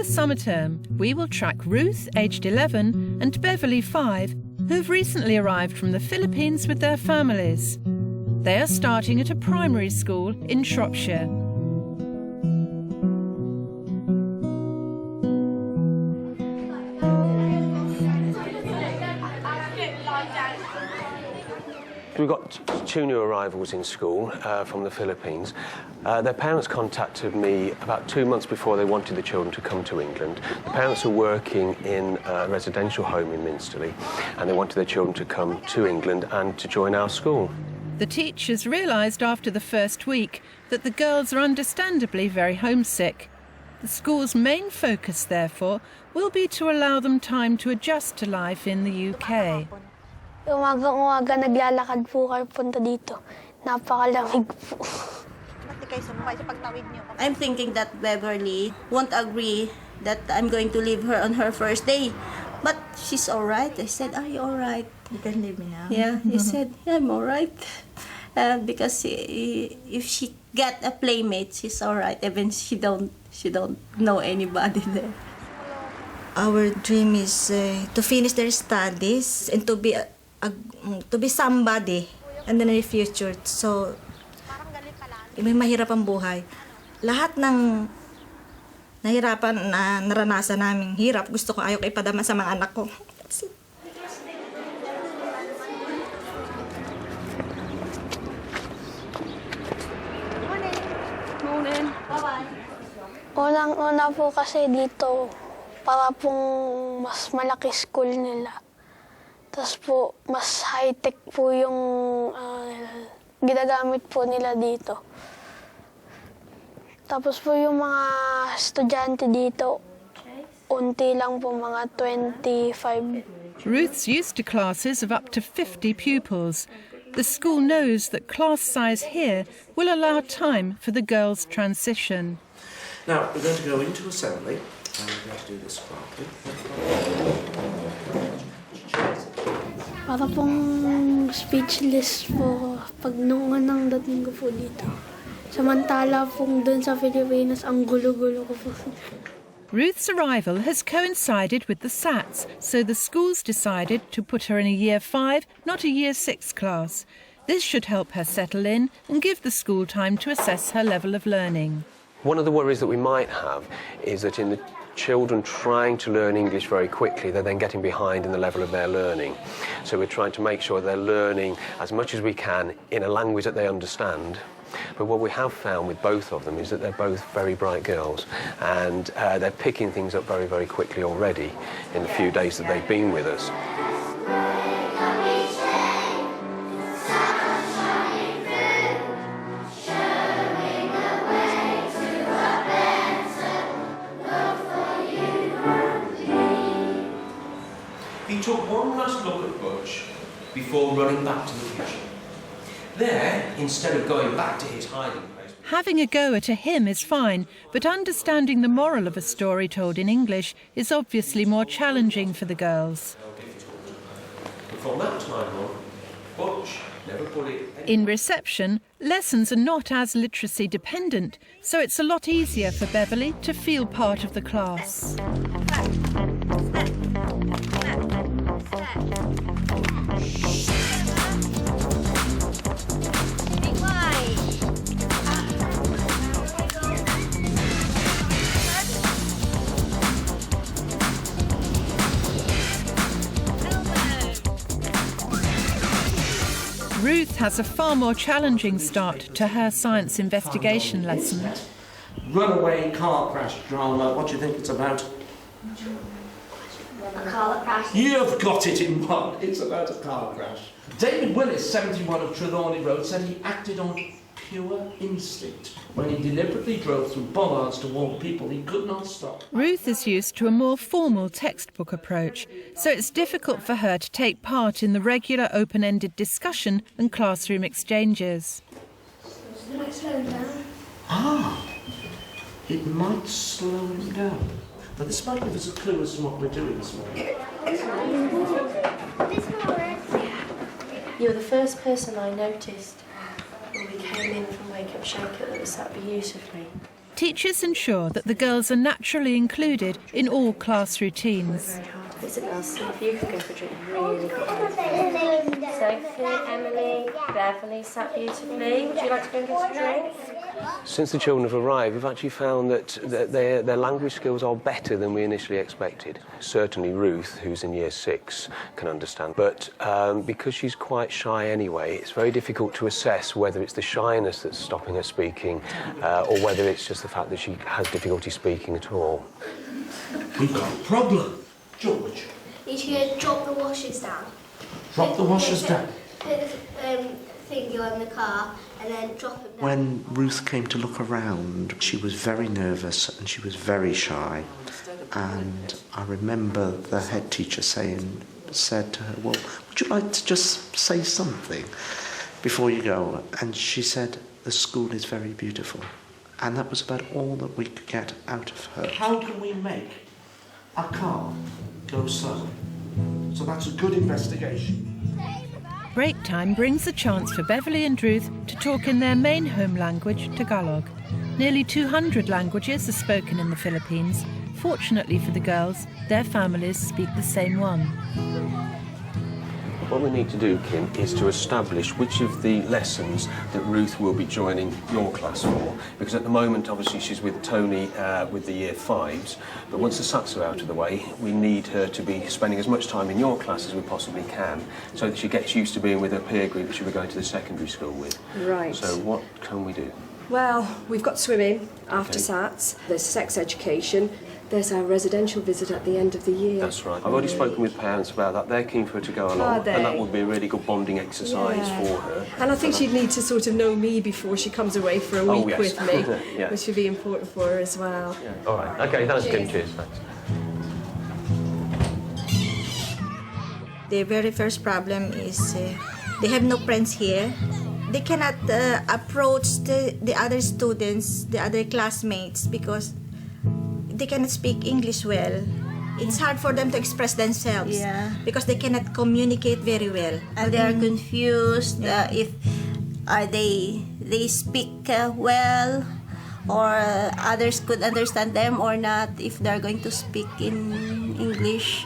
the summer term, we will track Ruth, aged 11, and Beverly, 5, who've recently arrived from the Philippines with their families. They are starting at a primary school in Shropshire. We've got two new arrivals in school from the Philippines. Their parents contacted me about 2 months before they wanted the children to come to England. The parents are working in a residential home in Minsterley, and they wanted their children to come to England and to join our school. The teachers realised after the first week that the girls are understandably very homesick. The school's main focus, therefore, will be to allow them time to adjust to life in the UK. Umaga naglalakad po kayo punta dito. Napakalamig po. I'm thinking that Beverly won't agree that I'm going to leave her on her first day. But she's all right. I said, are you all right? You can leave me now. Yeah, he said, yeah, I'm all right. Because if she get a playmate, she's all right. Even she don't know anybody there. Our dream is to finish their studies and to be somebody in the near future. So, may mahirap ang buhay. Lahat ng nahirapan na naranasan naming hirap, gusto ko ayaw ko ipadama sa mga anak ko. Morning. Bye-bye. Unang-una po kasi dito, para pong mas malaki school nila. Tapos po, mas high-tech po yung ginagamit po nila dito. Tapos po yung mga estudyante dito, unti lang po, mga 25. Ruth's used to classes of up to 50 pupils. The school knows that class size here will allow time for the girls' transition. Now, we're going to go into assembly, and we're going to do this properly. Para pong speechless po pag nung unang dating ko po dito. Samantala pong dun sa Pilipinas, ang gulo-gulo ko po. Ruth's arrival has coincided with the SATs, so the schools decided to put her in a Year 5, not a Year 6 class. This should help her settle in and give the school time to assess her level of learning. One of the worries that we might have is that in the children trying to learn English very quickly, they're then getting behind in the level of their learning. So we're trying to make sure they're learning as much as we can in a language that they understand. But what we have found with both of them is that they're both very bright girls, and they're picking things up very, very quickly already in the few days that they've been with us. He took one last look at Butch before running back to the kitchen. There, instead of going back to his hiding place... Having a go at a hymn is fine, but understanding the moral of a story told in English is obviously more challenging for the girls. But from that time on, Butch never put it... In reception, lessons are not as literacy dependent, so it's a lot easier for Beverly to feel part of the class. Ruth has a far more challenging start to her science investigation lesson. Runaway car crash drama. What do you think it's about? A car crash. You've got it in one. It's about a car crash. David Willis, 71 of Trelawney Road, said he acted on pure instinct when he deliberately drove through bollards to warn people he could not stop. Ruth is used to a more formal textbook approach, so it's difficult for her to take part in the regular open-ended discussion and classroom exchanges. It might slow him down. But this might give us a clue as to what we're doing this morning. You're the first person I noticed when we came in from Wake Up Shake It that was sat beautifully. Teachers ensure that the girls are naturally included in all class routines. Listen, Elsie, if you could go for a drink really quickly. Sophie, Emily, Beverly sat beautifully. Would you like to go and get a drink? Since the children have arrived, we've actually found that their language skills are better than we initially expected. Certainly Ruth, who's in year 6, can understand. But because she's quite shy anyway, it's very difficult to assess whether it's the shyness that's stopping her speaking or whether it's just the fact that she has difficulty speaking at all. We've got a problem. George. You should drop the washers down. Drop the washers down. Put the finger on the car and then drop them down. When Ruth came to look around, she was very nervous and she was very shy. And I remember the head teacher said to her, well, would you like to just say something before you go? And she said, the school is very beautiful. And that was about all that we could get out of her. How can we make a car go slow? So that's a good investigation. Break time brings a chance for Beverly and Ruth to talk in their main home language, Tagalog. Nearly 200 languages are spoken in the Philippines. Fortunately for the girls, their families speak the same one. What we need to do, Kim, is to establish which of the lessons that Ruth will be joining your class for. Because at the moment, obviously, she's with Tony with the year 5s. But once the SATs are out of the way, we need her to be spending as much time in your class as we possibly can, so that she gets used to being with her peer group that she'll be going to the secondary school with. Right. So what can we do? Well, we've got swimming after SATs, there's sex education, there's our residential visit at the end of the year. That's right. I've already spoken with parents about that. They're keen for her to go along. Are they? And that would be a really good bonding exercise for her. And I think she'd need to sort of know me before she comes away for a week with me, Yeah. which would be important for her as well. Yeah. All right. OK, thanks, Kim. Cheers. Thanks. The very first problem is they have no friends here. They cannot approach the other students, the other classmates, because they cannot speak English well. It's hard for them to express themselves because they cannot communicate very well. And they are confused if they speak well, or others could understand them or not, if they're going to speak in English.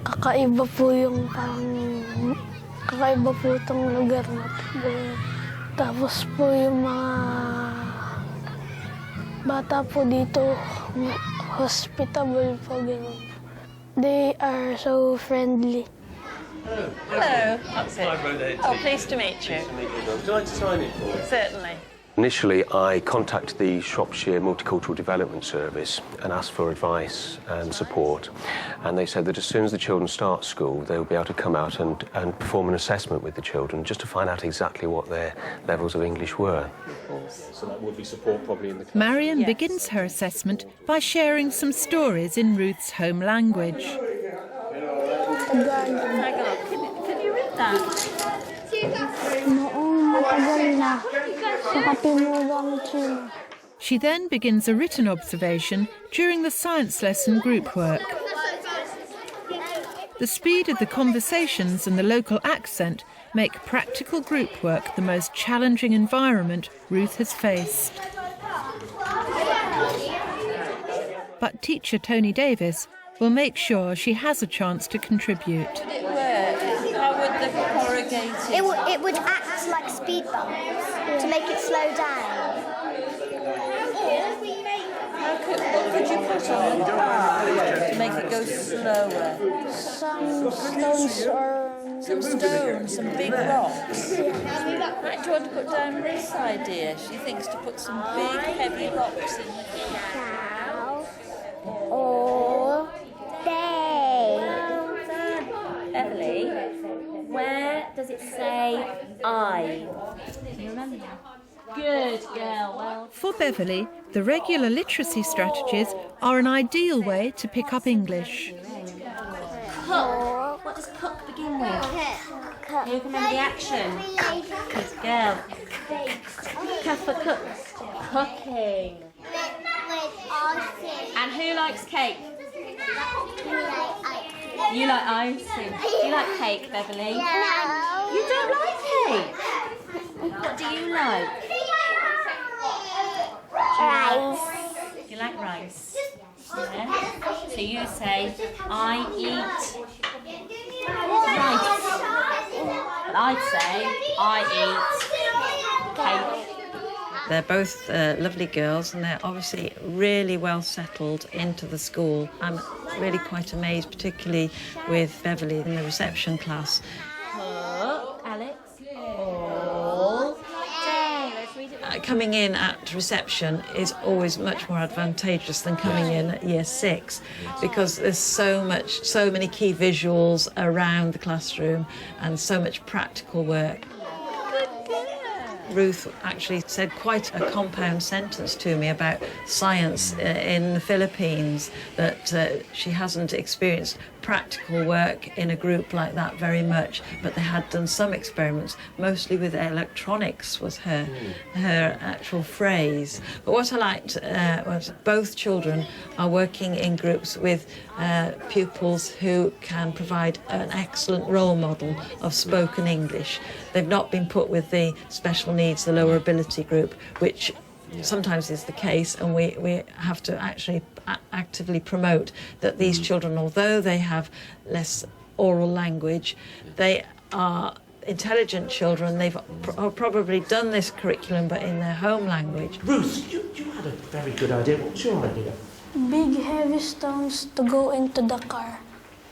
Kakaiba po yung kakaiba po itong lugar na to. Tapos po yung mga bata po dito, hospitable po ganun. They are so friendly. Hello, that's it. Oh, pleased to meet you. Would you like to sign it for me? Certainly. Initially, I contacted the Shropshire Multicultural Development Service and asked for advice and support. And they said that as soon as the children start school, they will be able to come out and perform an assessment with the children just to find out exactly what their levels of English were. So that would be support probably in the class. Marion begins her assessment by sharing some stories in Ruth's home language. Can you read that? She then begins a written observation during the science lesson group work. The speed of the conversations and the local accent make practical group work the most challenging environment Ruth has faced. But teacher Tony Davis will make sure she has a chance to contribute. How would the corrugated... It would act like speed bumps to make it slow down. How could you put on the car to make it go slower? Some stones or... Some stones, some big rocks. Right, do you want to put down this idea? She thinks to put some big, heavy rocks in the Now or day. Beverly, where does it say I? Do you remember? Good girl, well... For Beverly, the regular literacy strategies are an ideal way to pick up English. Cook. What does cook begin with? Who can remember the action? Good girl. Cook for cook. Cooking. And who likes cake? You like icing. Do you like cake, Beverly? No. You don't like cake? What do you like? Rice. You like rice? Yeah. So you say, I eat rice. And I'd say, I eat cake. They're both lovely girls, and they're obviously really well settled into the school. I'm really quite amazed, particularly with Beverly in the reception class. Alex. All day. Let's read it. Coming in at reception is always much more advantageous than coming in at year 6, because there's so many key visuals around the classroom and so much practical work. Ruth actually said quite a compound sentence to me about science in the Philippines, that she hasn't experienced practical work in a group like that very much, but they had done some experiments, mostly with electronics was her actual phrase. But what I liked was both children are working in groups with pupils who can provide an excellent role model of spoken English. They've not been put with the special needs, the lower ability group, which sometimes is the case, and we have to actually actively promote that these children, although they have less oral language, they are intelligent children. They've probably done this curriculum but in their home language. Ruth, you had a very good idea. What was your idea? Big heavy stones to go into the car.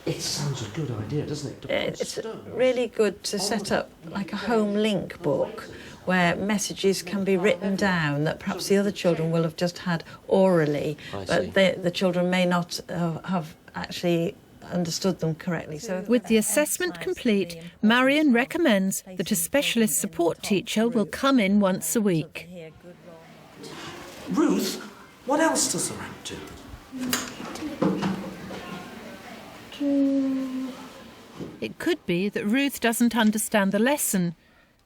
It sounds a good idea, doesn't it? It's really good to set up like a home link book where messages can be written down that perhaps the other children will have just had orally, but the children may not have actually understood them correctly. So, with the assessment complete, Marion recommends that a specialist support teacher will come in once a week. Ruth, what else does the ramp do? It could be that Ruth doesn't understand the lesson,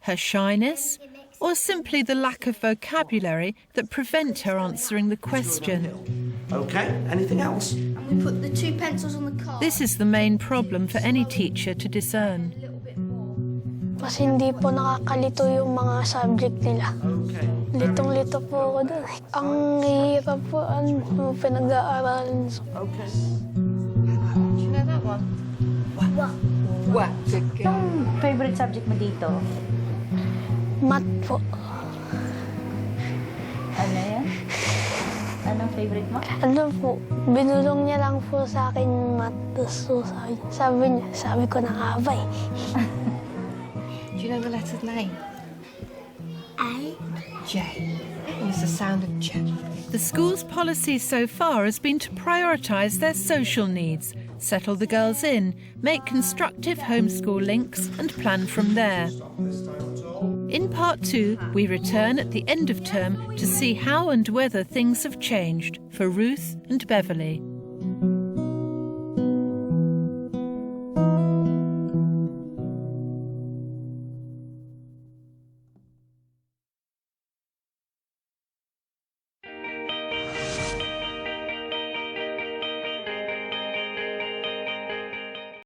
her shyness, or simply the lack of vocabulary that prevent her answering the question. OK, anything else? We put the 2 pencils on the car. This is the main problem for any teacher to discern. Mas hindi po nakakalito yung mga subject nila. Litong-lito po ako doon. Ang hirap po ang pinag-aaralan. Do you know that one? What? Anong favorite subject mo dito? Math po. Ano yan? Anong favorite mo? Ano po, binulong niya lang po sa akin yung math. Tapos sabi ko na nga ba eh. Do you know the letter's name? A. J. It's the sound of J. The school's policy so far has been to prioritise their social needs, settle the girls in, make constructive homeschool links and plan from there. In part 2, we return at the end of term to see how and whether things have changed for Ruth and Beverly.